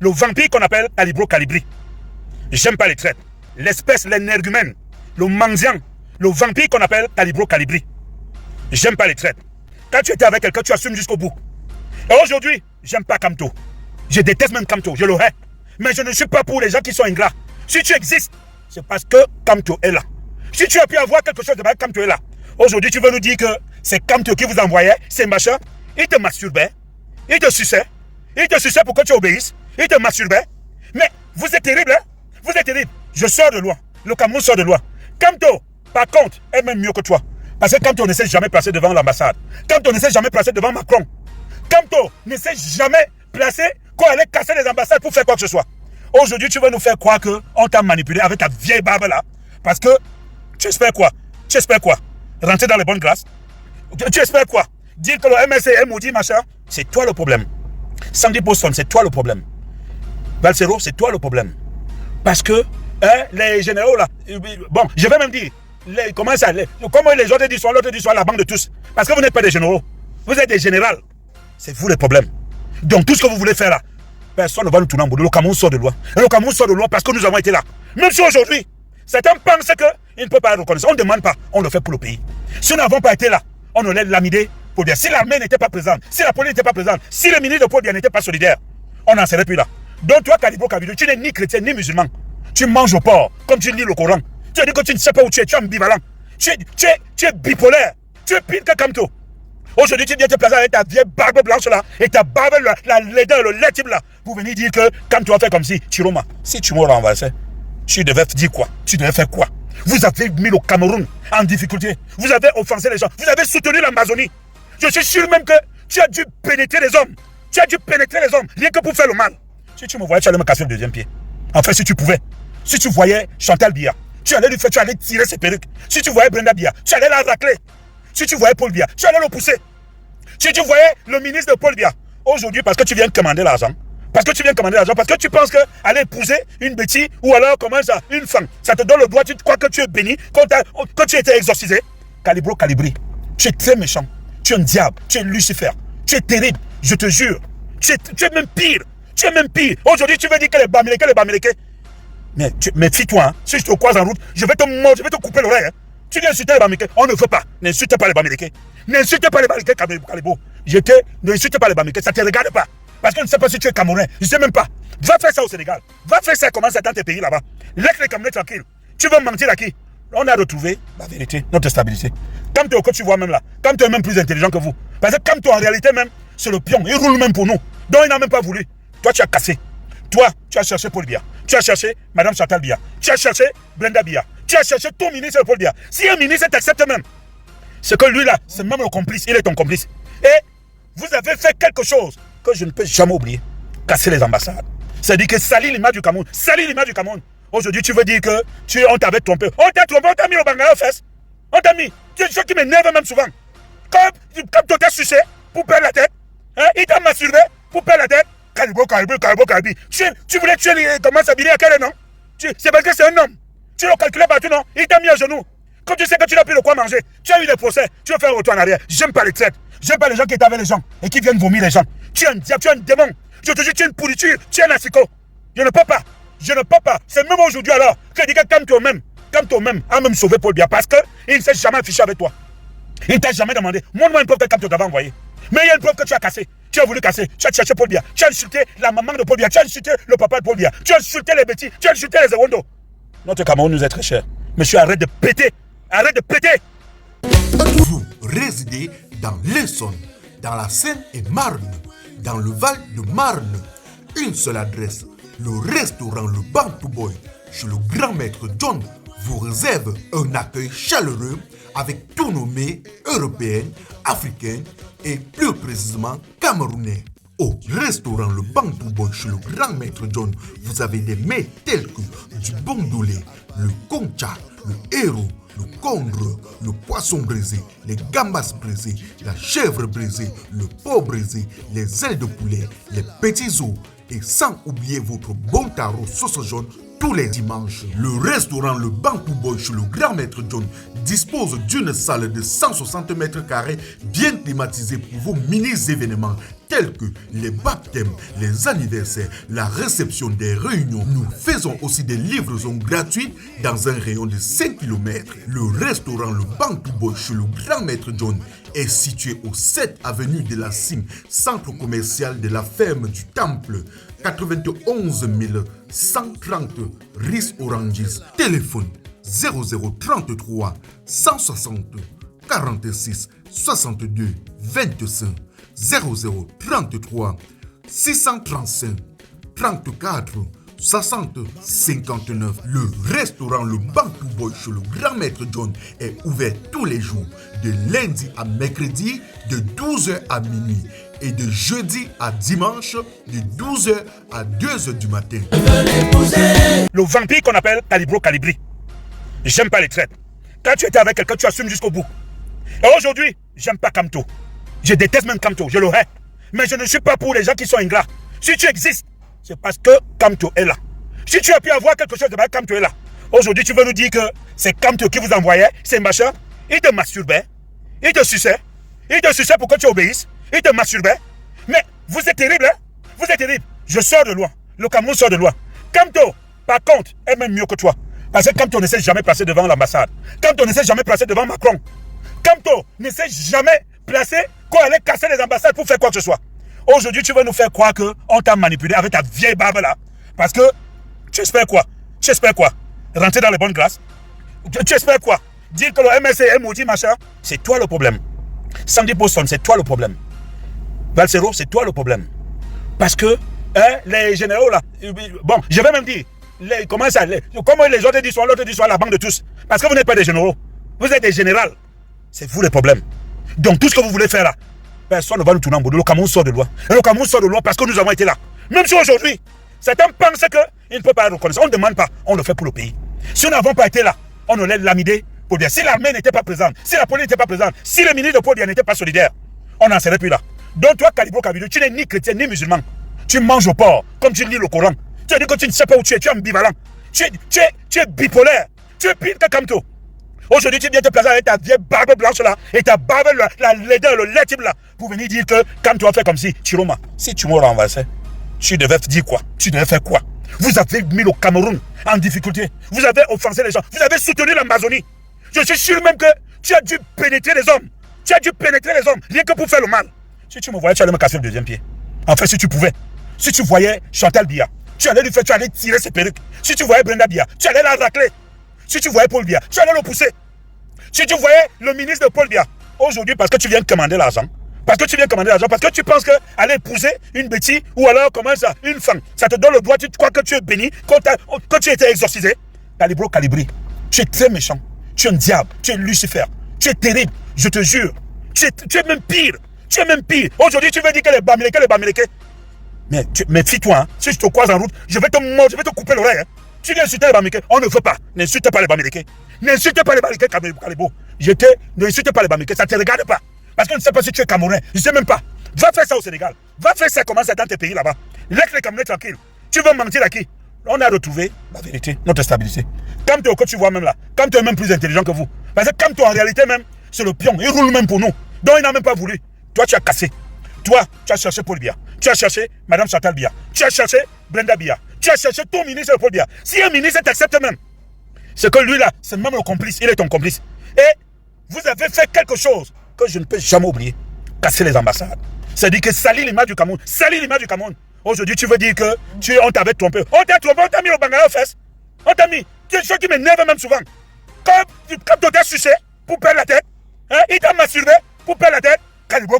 le vampire qu'on appelle Calibro Calibri. J'aime pas les traites. L'espèce, l'énergumène, le mendiant, le vampire qu'on appelle Calibro Calibri. J'aime pas les traites. Quand tu étais avec quelqu'un, tu assumes jusqu'au bout. Et aujourd'hui, j'aime pas Kamto. Je déteste même Kamto, je le hais. Mais je ne suis pas pour les gens qui sont ingrats. Si tu existes, c'est parce que Kamto est là. Si tu as pu avoir quelque chose de mal, Kamto est là. Aujourd'hui, tu veux nous dire que c'est Kamto qui vous envoyait, c'est machin. Il te masturbait, il te suçait. Il te suçait pour que tu obéisses. Il te masturbait. Mais vous êtes terrible, hein? Vous êtes terrible. Je sors de loin. Le Cameroun sort de loin. Kamto, par contre, est même mieux que toi. Parce que Kamto ne s'est jamais placé devant l'ambassade. Kamto ne s'est jamais placé devant Macron. Kamto ne s'est jamais placé qu'on allait casser les ambassades pour faire quoi que ce soit. Aujourd'hui, tu veux nous faire croire qu'on t'a manipulé avec ta vieille barbe là. Parce que tu espères quoi? Tu espères quoi? Rentrer dans les bonnes grâces? Tu espères quoi? Dire que le MSC est maudit, machin? C'est toi le problème. Sandy Boston, c'est toi le problème. Balsero, c'est toi le problème. Parce que les généraux là, bon, je vais même dire, comment les autres disent, l'autre dit, la banque de tous. Parce que vous n'êtes pas des généraux, vous êtes des générales. C'est vous le problème. Donc tout ce que vous voulez faire là, personne ne va nous tourner en bout. Le Cameroun sort de loi. Et le Cameroun sort de loi parce que nous avons été là. Même si aujourd'hui, certains pensent qu'ils ne peuvent pas être reconnaissants. On ne demande pas, on le fait pour le pays. Si nous n'avons pas été là, on aurait lamidé Paul Biya. Si l'armée n'était pas présente, si la police n'était pas présente, si le ministre de Paul Biya n'était pas solidaire, on n'en serait plus là. Donc toi, Calibro Calibri, tu n'es ni chrétien ni musulman. Tu manges au porc, comme tu lis le Coran. Tu as dit que tu ne sais pas où tu es ambivalent. Tu es bipolaire. Tu es pire que Kamto. Aujourd'hui, tu viens te placer avec ta vieille barbe blanche là, et ta barbe, la laideur, le lait type là, pour venir dire que Kamto a fait comme si, Chiroma, si tu m'aurais renversé, tu devais dire quoi? Tu devais faire quoi? Vous avez mis le Cameroun en difficulté. Vous avez offensé les gens. Vous avez soutenu l'Amazonie. Je suis sûr même que tu as dû pénétrer les hommes. Tu as dû pénétrer les hommes, rien que pour faire le mal. Si tu me voyais, tu allais me casser le deuxième pied. Enfin, si tu pouvais. Si tu voyais Chantal Biya, tu allais lui faire, tu allais tirer ses perruques. Si tu voyais Brenda Biya, tu allais la racler. Si tu voyais Paul Biya, tu allais le pousser. Si tu voyais le ministre de Paul Biya, aujourd'hui, parce que tu viens commander l'argent, parce que tu penses qu'aller épouser une bêtise ou alors comment ça, une femme, ça te donne le droit, tu crois que tu es béni, que tu as été exorcisé. Calibro Calibri, tu es très méchant, tu es un diable, tu es Lucifer, tu es terrible, je te jure. Tu es même pire, tu es même pire. Aujourd'hui, tu veux dire que les Bamileke. Mais fie-toi, hein. Si je te croise en route, je vais te mordre, je vais te couper l'oreille. Hein. Tu viens insulter les Bamileke, on ne veut pas. N'insulte pas les Bamileke. N'insulte pas les Bamileke, Calibro. N'insulte pas les Bamileke, ça ne te regarde pas. Parce que je ne sais pas si tu es Camerounais, je ne sais même pas. Va faire ça au Sénégal. Va faire ça comment ça dans tes pays là-bas. Laisse les Camerounais tranquilles. Tu veux mentir à qui? On a retrouvé la vérité, notre stabilité. Kamto que tu vois même là, Kamto est même plus intelligent que vous. Parce que Kamto en réalité même, c'est le pion. Il roule même pour nous. Donc il n'a même pas voulu. Toi tu as cassé. Toi, tu as cherché Paul Biya. Tu as cherché Madame Chantal Biya. Tu as cherché Brenda Biya. Tu as cherché ton ministre Paul Biya. Si un ministre t'accepte même, c'est que lui là, c'est même le complice. Il est ton complice. Et vous avez fait quelque chose que je ne peux jamais oublier. Casser les ambassades. C'est-à-dire que salir l'image du Cameroun. Salir l'image du Cameroun. Aujourd'hui, tu veux dire que on t'avait trompé. On t'a trompé, on t'a mis au bangala aux fesses. On t'a mis. C'est ce qui m'énerve même souvent. Quand tu t'as sucé pour perdre la tête, hein, il t'a masturbé pour perdre la tête. Calibro. Tu voulais tuer comment s'habiller à quel nom? C'est parce que c'est un homme. Tu le calculais partout, non? Il t'a mis à genoux. Quand tu sais que tu n'as plus de quoi manger, tu as eu des procès, tu veux faire un retour en arrière. J'aime pas les traites. J'aime pas les gens qui étaient avec les gens et qui viennent vomir les gens. Tu es un diable, tu es un démon. Je te dis, tu es une pourriture, tu es un asiko. Je ne peux pas. C'est même aujourd'hui alors que je dis que Kamto même a même sauvé Paul Biya parce qu'il ne s'est jamais affiché avec toi. Il ne t'a jamais demandé. Montre-moi une preuve que Kamto t'avait envoyé. Mais il y a une preuve que tu as cassé. Tu as voulu casser. Tu as cherché Paul Biya. Tu as insulté la maman de Paul Biya. Tu as insulté le papa de Paul Biya. Tu as insulté les bêtises. Tu as insulté les Ewondo. Notre Cameroun nous est très cher. Monsieur, arrête de péter. Arrête de péter. Vous résidez dans l'Essonne, dans la Seine-et-Marne, dans le Val de Marne. Une seule adresse, le restaurant Le Bantou Boy, chez le grand maître John, vous réserve un accueil chaleureux avec tous nos mets européennes, africaines et plus précisément camerounais. Au restaurant Le Bantou Boy chez le grand maître John, vous avez des mets tels que du bondolé, le concha, le héros, le congre, le poisson braisé, les gambas braisés, la chèvre braisée, le porc braisé, les ailes de poulet, les petits os et sans oublier votre bon tarot sauce jaune tous les dimanches. Le restaurant Le Bantou Boy chez le grand maître John dispose d'une salle de 160 mètres carrés bien climatisée pour vos mini-événements tels que les baptêmes, les anniversaires, la réception des réunions. Nous faisons aussi des livraisons gratuites dans un rayon de 5 km. Le restaurant Le Bantou Boy chez le grand maître John est situé au 7 avenue de la Cime, centre commercial de la ferme du Temple, 91 130 Ris Oranges. Téléphone 0033 160 46 62 25 0033 635 34 60 59. Le restaurant Le Bantou Boy chez le grand maître John est ouvert tous les jours de lundi à mercredi de 12h à minuit et de jeudi à dimanche de 12h à 2h du matin. Le vampire qu'on appelle Calibro Calibri. J'aime pas les traites. Quand tu étais avec quelqu'un, tu assumes jusqu'au bout. Et aujourd'hui, j'aime pas Kamto. Je déteste même Kamto, je le hais. Mais je ne suis pas pour les gens qui sont ingrats. Si tu existes, c'est parce que Kamto est là. Si tu as pu avoir quelque chose de mal, Kamto est là. Aujourd'hui, tu veux nous dire que c'est Kamto qui vous envoyait, c'est machin. Il te masturbait, il te suçait pour que tu obéisses, il te masturbait. Mais vous êtes terrible, hein? Vous êtes terrible. Je sors de loin. Le Cameroun sort de loin. Kamto, par contre, est même mieux que toi. Parce que Kamto ne s'est jamais placé devant l'ambassade. Kamto ne s'est jamais placé devant Macron. Kamto ne s'est jamais placé qu'on allait casser les ambassades pour faire quoi que ce soit. Aujourd'hui, tu vas nous faire croire qu'on t'a manipulé avec ta vieille barbe là. Parce que tu espères quoi? Tu espères quoi? Rentrer dans les bonnes classes? Tu espères quoi? Dire que le MSC est maudit, machin? C'est toi le problème. Sandy Boston, c'est toi le problème. Valsero, c'est toi le problème. Parce que les généraux là, bon, je vais même dire, comment les autres disent, l'autre dit soit la banque de tous. Parce que vous n'êtes pas des généraux. Vous êtes des générales. C'est vous les problèmes. Donc tout ce que vous voulez faire là, personne ne va nous tourner en bout. Le Cameroun sort de loin. Et le Cameroun sort de loin parce que nous avons été là. Même si aujourd'hui, certains pensent qu'ils ne peuvent pas être reconnaissants. On ne demande pas, on le fait pour le pays. Si nous n'avons pas été là, on aurait lamidé pour dire. Si l'armée n'était pas présente, si la police n'était pas présente, si le ministre de Paul Biya n'était pas solidaire, on n'en serait plus là. Donc toi, Calibro Calibri, tu n'es ni chrétien ni musulman. Tu manges au porc, comme tu lis le Coran. Tu as dit que tu ne sais pas où tu es ambivalent. Tu es bipolaire. Tu es pire que Kamto. Aujourd'hui, tu viens te placer avec ta vieille barbe blanche là et ta barbe, la laideur, le lait type là, pour venir dire que Kamto a fait comme si, Chiroma, si tu m'aurais renversé, tu devais dire quoi? Tu devais faire quoi? Vous avez mis le Cameroun en difficulté. Vous avez offensé les gens. Vous avez soutenu l'Amazonie. Je suis sûr même que tu as dû pénétrer les hommes. Tu as dû pénétrer les hommes, rien que pour faire le mal. Si tu me voyais, tu allais me casser le deuxième pied. Enfin, si tu pouvais. Si tu voyais Chantal Biya, tu allais tirer ses perruques. Si tu voyais Brenda Biya, tu allais la racler. Si tu voyais Paul Biya, tu allais le pousser. Si tu voyais le ministre de Paul Biya, aujourd'hui, parce que tu viens commander l'argent, parce que tu penses qu'aller épouser une bêtise, ou alors, comment ça, une femme, ça te donne le droit, tu crois que tu es béni, que tu étais exorcisé. Calibro Calibri, tu es très méchant, tu es un diable, tu es Lucifer, tu es terrible, je te jure. Tu es même pire, Aujourd'hui, tu veux dire que les Bamileke. Mais méfie-toi, hein. Si je te croise en route, je vais te mordre, je vais te couper l'oreille. Hein. Tu viens insulter les Bamileke, on ne veut pas. N'insulte pas les Bamileke. N'insulte pas les Bamileke, Calibro. N'insulte pas les Bamileke, ça ne te regarde pas. Parce qu'on ne sait pas si tu es Camerounais, je ne sais même pas. Va faire ça au Sénégal. Va faire ça comment ça dans tes pays là-bas. Laisse les Camerounais tranquilles. Tu veux mentir à qui? On a retrouvé la vérité, notre stabilité. Kamto que tu vois même là, Kamto est même plus intelligent que vous. Parce que Kamto en réalité même, c'est le pion. Il roule même pour nous. Donc il n'a même pas voulu. Toi, tu as cassé. Toi, tu as cherché Paul Biya. Tu as cherché Madame Chantal Biya. Tu as cherché Brenda Biya. Tu as cherché ton ministre Paul Biya. Si un ministre t'accepte même, c'est que lui là, c'est même le complice. Il est ton complice. Et vous avez fait quelque chose que je ne peux jamais oublier. Casser les ambassades. C'est-à-dire que salir l'image du Cameroun. Aujourd'hui, tu veux dire que on t'avait trompé. On t'a trompé, on t'a mis au bangala aux fesses. On t'a mis. C'est une chose qui m'énerve même souvent. Quand tu t'as sucé pour perdre la tête, hein, il t'a masturbé pour perdre la tête. Calibro.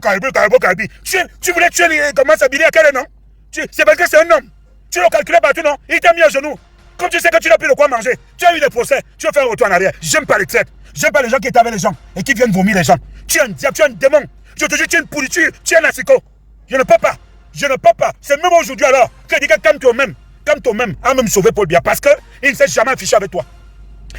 Tu voulais tuer comment ça, Billy Akele, non? C'est parce que c'est un homme. Tu l'as calculé partout, non? Il t'a mis à genoux. Comme tu sais que tu n'as plus de quoi manger, tu as eu des procès, tu veux faire un retour en arrière. J'aime pas les traites. J'aime pas les gens qui étaient avec les gens et qui viennent vomir les gens. Tu es un diable, tu es un démon. Je te dis, tu es une pourriture, tu es un asiko. Je ne peux pas. C'est même aujourd'hui alors que dit que Kamto même a même sauvé Paul Biya parce qu'il ne s'est jamais affiché avec toi.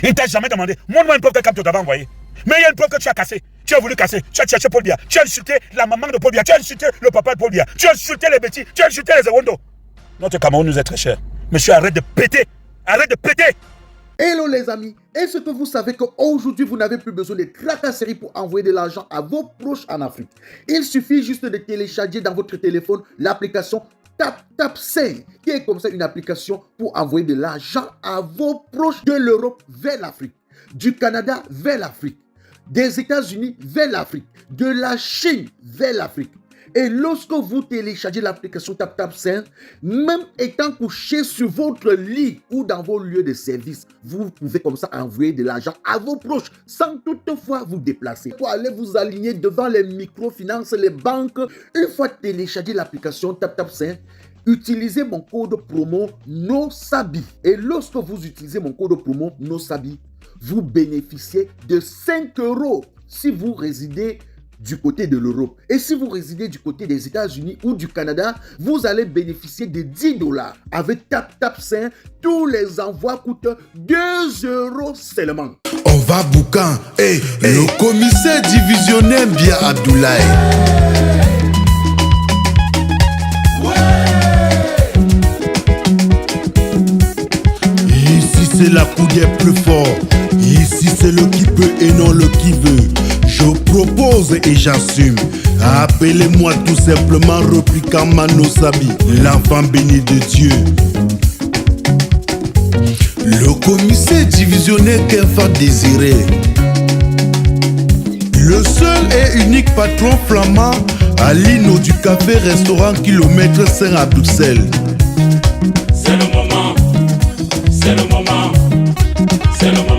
Il ne t'a jamais demandé. Montre-moi une preuve que Kamto t'avait envoyé. Mais il y a une preuve que tu as cassé. Tu as voulu casser. Tu as cherché Paul Biya. Tu as insulté la maman de Paul Biya. Tu as insulté le papa de Paul Biya. Tu as insulté les bêtises. Tu as insulté les Ewondo. Notre Cameroun nous est très cher. Monsieur, arrête de péter. Hello les amis, est-ce que vous savez qu'aujourd'hui vous n'avez plus besoin de tracasseries pour envoyer de l'argent à vos proches en Afrique? Il suffit juste de télécharger dans votre téléphone l'application TapTapSend, qui est comme ça une application pour envoyer de l'argent à vos proches de l'Europe vers l'Afrique, du Canada vers l'Afrique, des États-Unis vers l'Afrique, de la Chine vers l'Afrique. Et lorsque vous téléchargez l'application TapTapSend, même étant couché sur votre lit ou dans vos lieux de service, vous pouvez comme ça envoyer de l'argent à vos proches sans toutefois vous déplacer. Pour aller vous aligner devant les microfinances, les banques, une fois téléchargé l'application TapTapSend, utilisez mon code promo NOSABI. Et lorsque vous utilisez mon code promo NOSABI, vous bénéficiez de 5 € si vous résidez du côté de l'Europe. Et si vous résidez du côté des États-Unis ou du Canada, vous allez bénéficier de 10 $. Avec TapTapSend, tous les envois coûtent 2 € seulement. On va boucan. Hey, le commissaire divisionnaire bien Abdoulaye. Ici c'est la coup des plus forts. Ici c'est le qui peut et non le qui veut. Je propose et j'assume. Appelez-moi tout simplement Repliquant Manosabi, l'enfant béni de Dieu. Le commissaire divisionnaire qu'enfant désiré. Le seul et unique patron flamand à l'Ino du café-restaurant kilomètre Saint à Bruxelles. C'est le moment, c'est le moment, c'est le moment.